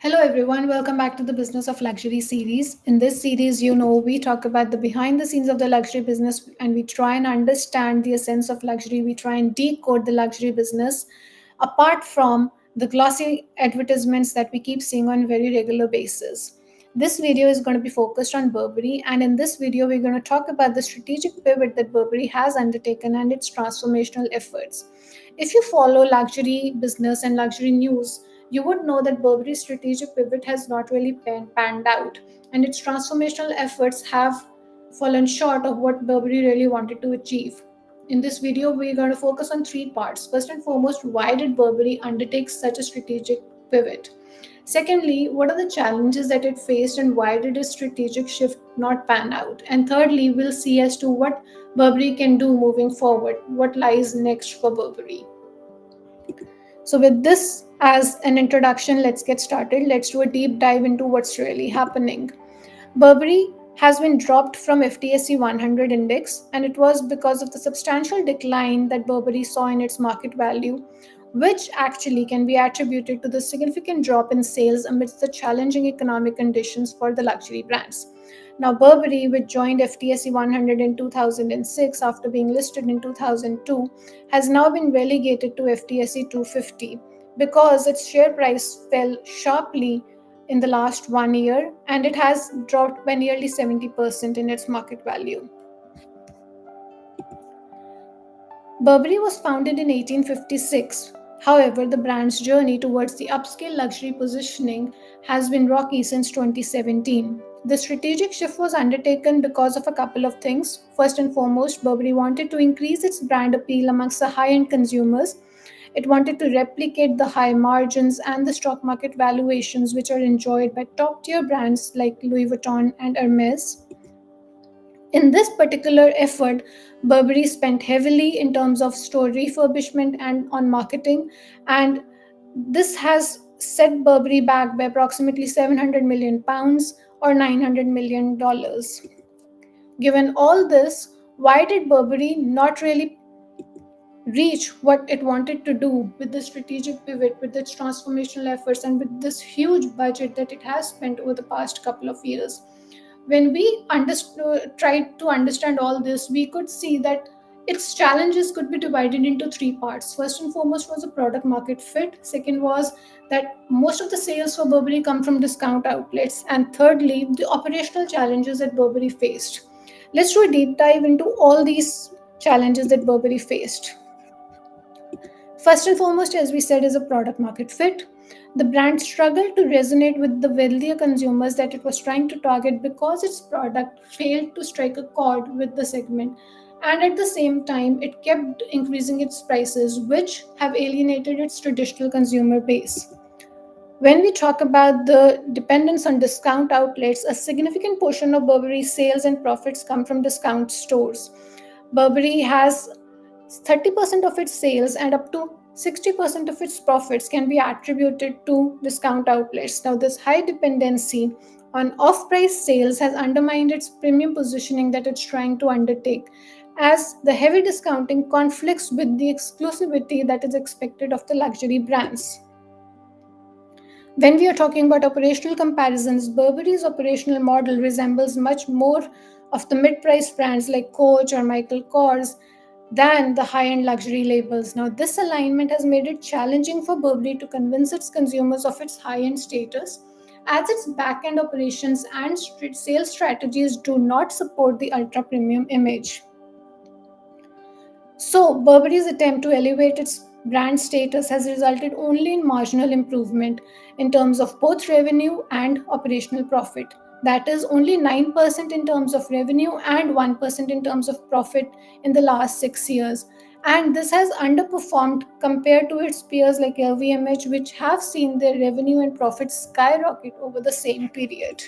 Hello everyone, welcome back to the Business of Luxury series. In this series, we talk about the behind the scenes of the luxury business and we try and understand the essence of luxury. We try and decode the luxury business apart from the glossy advertisements that we keep seeing on a very regular basis. This video is going to be focused on Burberry, and in this video, we're going to talk about the strategic pivot that Burberry has undertaken and its transformational efforts. If you follow luxury business and luxury news, you would know that Burberry's strategic pivot has not really panned out, and its transformational efforts have fallen short of what Burberry really wanted to achieve. In this video, we're going to focus on three parts. First and foremost, why did Burberry undertake such a strategic pivot? Secondly, what are the challenges that it faced and why did its strategic shift not pan out? And thirdly, we'll see as to what Burberry can do moving forward, what lies next for Burberry. So, with this as an introduction, let's get started. Let's do a deep dive into what's really happening. Burberry has been dropped from FTSE 100 index, and it was because of the substantial decline that Burberry saw in its market value, which actually can be attributed to the significant drop in sales amidst the challenging economic conditions for the luxury brands. Now, Burberry, which joined FTSE 100 in 2006 after being listed in 2002, has now been relegated to FTSE 250 because its share price fell sharply in the last 1 year and it has dropped by nearly 70% in its market value. Burberry was founded in 1856. However, the brand's journey towards the upscale luxury positioning has been rocky since 2017. The strategic shift was undertaken because of a couple of things. First and foremost, Burberry wanted to increase its brand appeal amongst the high-end consumers. It wanted to replicate the high margins and the stock market valuations which are enjoyed by top-tier brands like Louis Vuitton and Hermès. In this particular effort, Burberry spent heavily in terms of store refurbishment and on marketing, and this has set Burberry back by approximately 700 million pounds or $900 million. Given all this, why did Burberry not really reach what it wanted to do with the strategic pivot, with its transformational efforts, and with this huge budget that it has spent over the past couple of years? When we tried to understand all this, we could see that its challenges could be divided into three parts. First and foremost was the product market fit. Second was that most of the sales for Burberry come from discount outlets. And thirdly, the operational challenges that Burberry faced. Let's do a deep dive into all these challenges that Burberry faced. First and foremost, as we said, is a product market fit. The brand struggled to resonate with the wealthier consumers that it was trying to target because its product failed to strike a chord with the segment. And at the same time, it kept increasing its prices, which have alienated its traditional consumer base. When we talk about the dependence on discount outlets, a significant portion of Burberry's sales and profits come from discount stores. Burberry has 30% of its sales and up to 60% of its profits can be attributed to discount outlets. Now, this high dependency on off price sales has undermined its premium positioning that it's trying to undertake, as the heavy discounting conflicts with the exclusivity that is expected of the luxury brands. When we are talking about operational comparisons, Burberry's operational model resembles much more of the mid-priced brands like Coach or Michael Kors than the high-end luxury labels. Now, this alignment has made it challenging for Burberry to convince its consumers of its high-end status, as its back-end operations and sales strategies do not support the ultra-premium image. So, Burberry's attempt to elevate its brand status has resulted only in marginal improvement in terms of both revenue and operational profit. That is only 9% in terms of revenue and 1% in terms of profit in the last 6 years. And this has underperformed compared to its peers like LVMH, which have seen their revenue and profits skyrocket over the same period.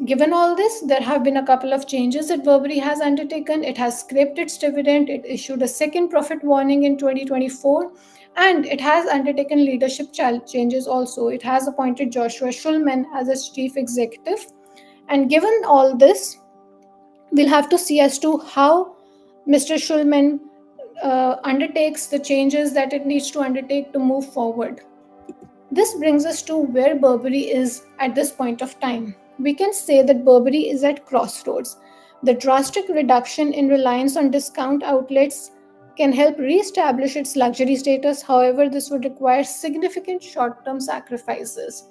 Given all this, there have been a couple of changes that Burberry has undertaken. It has scrapped its dividend, it issued a second profit warning in 2024, and it has undertaken leadership changes also. It has appointed Joshua Schulman as its chief executive. And given all this, we'll have to see as to how Mr. Schulman undertakes the changes that it needs to undertake to move forward. This brings us to where Burberry is at this point of time. We can say that Burberry is at crossroads. The drastic reduction in reliance on discount outlets can help re-establish its luxury status. However, this would require significant short-term sacrifices.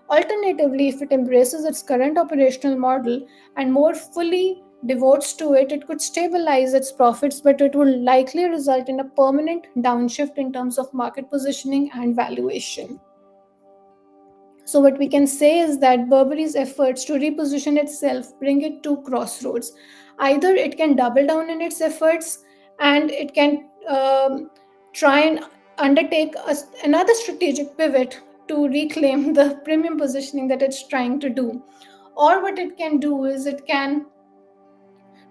Alternatively, if it embraces its current operational model and more fully devotes to it, it could stabilize its profits, but it will likely result in a permanent downshift in terms of market positioning and valuation. So, what we can say is that Burberry's efforts to reposition itself bring it to crossroads. Either it can double down in its efforts and it can try and undertake another strategic pivot to reclaim the premium positioning that it's trying to do. Or what it can do is it can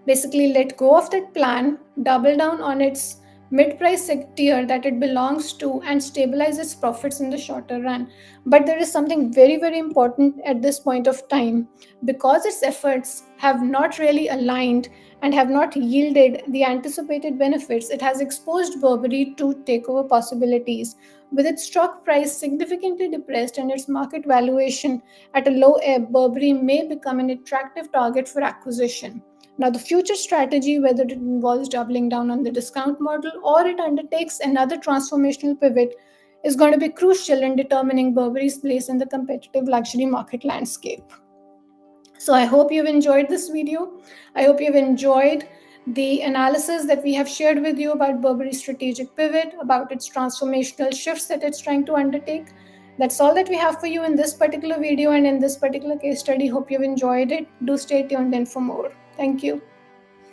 basically let go of that plan, double down on its mid-price tier that it belongs to, and stabilize its profits in the shorter run. But there is something very, very important at this point of time. Because its efforts have not really aligned and have not yielded the anticipated benefits, it has exposed Burberry to takeover possibilities. With its stock price significantly depressed and its market valuation at a low ebb, Burberry may become an attractive target for acquisition. Now, the future strategy, whether it involves doubling down on the discount model or it undertakes another transformational pivot, is going to be crucial in determining Burberry's place in the competitive luxury market landscape. So, I hope you've enjoyed this video. I hope you've enjoyed the analysis that we have shared with you about Burberry's strategic pivot, about its transformational shifts that it's trying to undertake. That's all that we have for you in this particular video and in this particular case study. Hope you've enjoyed it. Do stay tuned in for more. Thank you.